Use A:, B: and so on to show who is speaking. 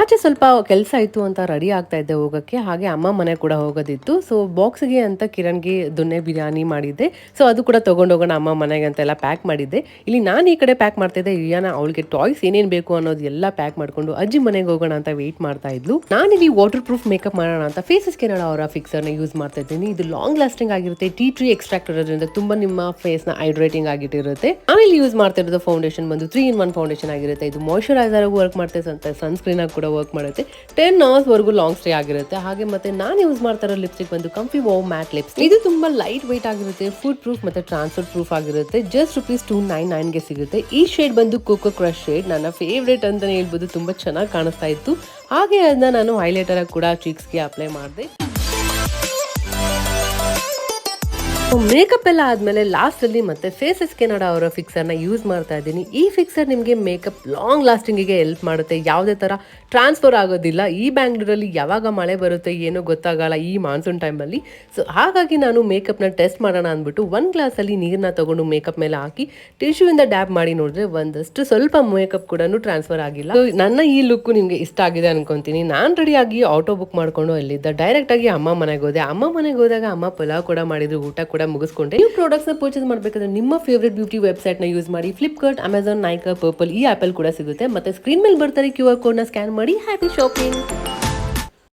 A: ಆಚೆ ಸ್ವಲ್ಪ ಕೆಲಸ ಇತ್ತು ಅಂತ ರೆಡಿ ಆಗ್ತಾ ಇದ್ದೆ ಹೋಗೋಕ್ಕೆ. ಹಾಗೆ ಅಮ್ಮ ಮನೆ ಕೂಡ ಹೋಗೋದಿತ್ತು. ಸೊ ಬಾಕ್ಸ್ಗೆ ಅಂತ ಕಿರಣ್ಗೆ ದೊನ್ನೆ ಬಿರಿಯಾನಿ ಮಾಡಿದ್ದೆ. ಸೊ ಅದು ಕೂಡ ತೊಗೊಂಡೋಗೋಣ ಅಮ್ಮ ಮನೆಗೆ ಅಂತೆಲ್ಲ ಪ್ಯಾಕ್ ಮಾಡಿದ್ದೆ. ಇಲ್ಲಿ ನಾನು ಈ ಕಡೆ ಪ್ಯಾಕ್ ಮಾಡ್ತಿದ್ದೆ, ಇರಿಯಾನ ಅವಳಿಗೆ ಟಾಯ್ಸ್ ಏನೇನು ಬೇಕು ಅನ್ನೋದು ಎಲ್ಲ ಪ್ಯಾಕ್ ಮಾಡ್ಕೊಂಡು ಅಜ್ಜಿ ಮನೆಗೆ ಹೋಗೋಣ ಅಂತ ವೆಯ್ಟ್ ಮಾಡ್ತಾ ಇದ್ಲು. ನಾನಿಲ್ಲಿ ವಾಟರ್ ಪ್ರೂಫ್ ಮೇಕಪ್ ಮಾಡೋಣ ಅಂತ ಫೇಸಸ್ ಕೆನಡ ಅವರ ಫಿಕ್ಸರ್ನ ಯೂಸ್ ಮಾಡ್ತಾ ಇದ್ದೀನಿ. ಇದು ಲಾಂಗ್ ಲಾಸ್ಟಿಂಗ್ ಆಗಿರುತ್ತೆ, ಟೀ ಟ್ರೀ ಎಕ್ಸ್ಟ್ರಾಕ್ಟ್ ಇರೋದ್ರಿಂದ ತುಂಬಾ ನಿಮ್ಮ ಫೇಸ್ ನ ಹೈಡ್ರೇಟಿಂಗ್ ಆಗಿಟ್ಟಿರುತ್ತೆ. ಆಮೇಲೆ ಯೂಸ್ ಮಾಡ್ತಾ ಇರೋದು ಫೌಂಡೇಶನ್ ಬಂದು 3-in-1 ಫೌಂಡೇಶನ್ ಆಗಿರುತ್ತೆ. ಇದು ಮಾಯಿಶ್ಚರೈಸರ್ ವರ್ಕ್ ಮಾಡ್ತೈತೆ, ಸನ್ಸ್ಕ್ರೀನ್ ಆಗಿ ಕೂಡ ವರ್ಕ್ ಮಾಡುತ್ತೆ. 10 hours ವರೆಗೂ ಲಾಂಗ್ ಸ್ಟೇ ಆಗಿರುತ್ತೆ. ಹಾಗೆ ಮತ್ತೆ ನಾನು ಯೂಸ್ ಮಾಡ್ತಾ ಇರೋ ಲಿಪ್ಸ್ಟಿಕ್ ಬಂದು ಕಂಫಿ ವೋ ಮ್ಯಾಟ್ ಲಿಪ್ಸ್ಟಿಕ್. ಇದು ತುಂಬಾ ಲೈಟ್ ವೆಯ್ಟ್ ಆಗಿರುತ್ತೆ, ಫುಡ್ ಪ್ರೂಫ್ ಮತ್ತೆ ಟ್ರಾನ್ಸ್ಫರ್ ಪ್ರೂಫ್ ಆಗಿರುತ್ತೆ. ಜಸ್ಟ್ ₹299 ಗೆ ಸಿಗುತ್ತೆ. ಈ ಶೇಡ್ ಬಂದು ಕೋಕೋ ಕ್ರಶ್ ಶೇಡ್, ನನ್ನ ಫೇವ್ರೇಟ್ ಅಂತಾನೆ ಹೇಳ್ಬೋದು. ತುಂಬಾ ಚೆನ್ನಾಗಿ ಕಾಣಿಸ್ತಾ ಇತ್ತು. ಹಾಗೆ ಅದನ್ನ ನಾನು ಹೈಲೈಟರ್ ಆಗಿ ಕೂಡ ಚೀಕ್ಸ್ಗೆ ಅಪ್ಲೈ ಮಾಡಿದೆ. ಮೇಕಪ್ ಎಲ್ಲ ಆದ್ಮೇಲೆ ಲಾಸ್ಟ್ ಅಲ್ಲಿ ಮತ್ತೆ ಫೇಸಸ್ ಕೆನಡ ಅವರ ಫಿಕ್ಸರ್ ನ ಯೂಸ್ ಮಾಡ್ತಾ ಇದ್ದೀನಿ. ಈ ಫಿಕ್ಸರ್ ನಿಮಗೆ ಮೇಕಪ್ ಲಾಂಗ್ ಲಾಸ್ಟಿಂಗಿಗೆ ಹೆಲ್ಪ್ ಮಾಡುತ್ತೆ, ಯಾವುದೇ ತರ ಟ್ರಾನ್ಸ್ಫರ್ ಆಗೋದಿಲ್ಲ. ಈ ಬ್ಯಾಂಗ್ಳೂರಲ್ಲಿ ಯಾವಾಗ ಮಳೆ ಬರುತ್ತೆ ಏನೋ ಗೊತ್ತಾಗಲ್ಲ ಈ ಮಾನ್ಸೂನ್ ಟೈಮಲ್ಲಿ. ಸೊ ಹಾಗಾಗಿ ನಾನು ಮೇಕಪ್ನ ಟೆಸ್ಟ್ ಮಾಡೋಣ ಅಂದ್ಬಿಟ್ಟು ಒಂದು ಗ್ಲಾಸಲ್ಲಿ ನೀರನ್ನ ತಗೊಂಡು ಮೇಕಪ್ ಮೇಲೆ ಹಾಕಿ ಟಿಶ್ಯೂ ಇಂದ ಡ್ಯಾಬ್ ಮಾಡಿ ನೋಡಿದ್ರೆ ಒಂದಷ್ಟು ಸ್ವಲ್ಪ ಮೇಕಪ್ ಕೂಡ ಟ್ರಾನ್ಸ್ಫರ್ ಆಗಿಲ್ಲ. ನನ್ನ ಈ ಲುಕ್ ನಿಮ್ಗೆ ಇಷ್ಟ ಆಗಿದೆ ಅನ್ಕೊಂತೀನಿ. ನಾನು ರೆಡಿ ಆಗಿ ಆಟೋ ಬುಕ್ ಮಾಡ್ಕೊಂಡು ಅಲ್ಲಿದ್ದ ಡೈರೆಕ್ಟ್ ಆಗಿ ಅಮ್ಮ ಮನೆಗೆ ಹೋದೆ. ಅಮ್ಮ ಮನೆಗೆ ಹೋದಾಗ ಅಮ್ಮ ಪಲಾವ್ ಕೂಡ ಮಾಡಿದ್ರು, ಊಟ ಕೂಡ ಮುಗಿಸ್ಕೊಂಡೆ. ನೀವು ಪ್ರಾಡಕ್ಟ್ಸ್ ನ ಪರ್ಚೇಸ್ ಮಾಡಬೇಕಾದ್ರೆ ನಿಮ್ಮ ಫೇವರೇಟ್ ಬ್ಯೂಟಿ ವೆಬ್ಸೈಟ್ ನ ಯೂಸ್ ಮಾಡಿ. ಫ್ಲಿಪ್ಕಾರ್ಟ್, ಅಮೆಜಾನ್, ನೈಕಾ, ಪರ್ಪಲ್ ಈ ಆಪ್ ಅಲ್ಲಿ ಕೂಡ ಸಿಗುತ್ತೆ. ಮತ್ತೆ ಸ್ಕ್ರೀನ್ ಮೇಲೆ ಬರ್ತಾರೆ QR ಕೋಡ್ ನ ಸ್ಕ್ಯಾನ್ ಮಾಡಿ. Happy shopping.